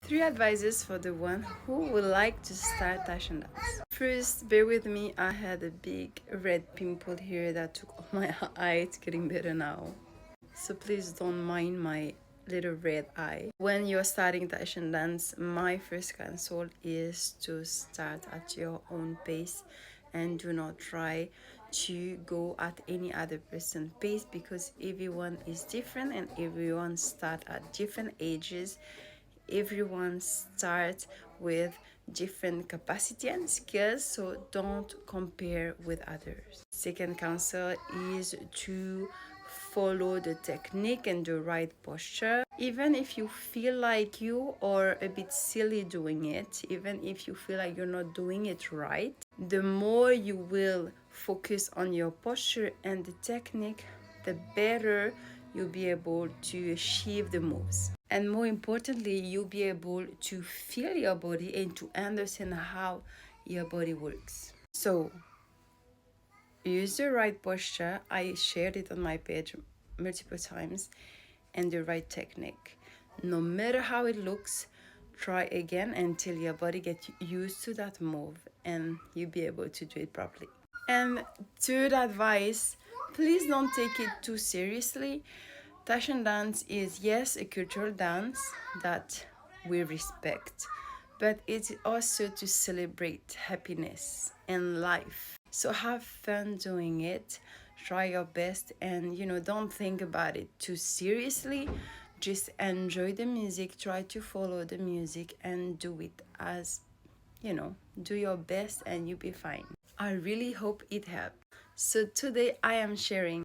3 advices for the one who would like to start Tahitian dance. First, bear with me, I had a big red pimple here that took all my eye. It's getting better now. So please don't mind my little red eye. When you're starting Tahitian dance, my first counsel is to start at your own pace and do not try to go at any other person's pace, because everyone is different and everyone start at different ages. Everyone starts with different capacity and skills, so don't compare with others. Second counsel is to follow the technique and the right posture. Even if you feel like you are a bit silly doing it, even if you feel like you're not doing it right, the more you will focus on your posture and the technique, the better you'll be able to achieve the moves. And more importantly, you'll be able to feel your body and to understand how your body works. So, use the right posture. I shared it on my page multiple times, and the right technique. No matter how it looks, try again until your body gets used to that move and you'll be able to do it properly. And third advice, please don't take it too seriously. Tahitian dance is, yes, a cultural dance that we respect, but it's also to celebrate happiness and life. So have fun doing it, try your best, and don't think about it too seriously. Just enjoy the music, try to follow the music, and do it as do your best, and you'll be fine. I really hope it helped. So today I am sharing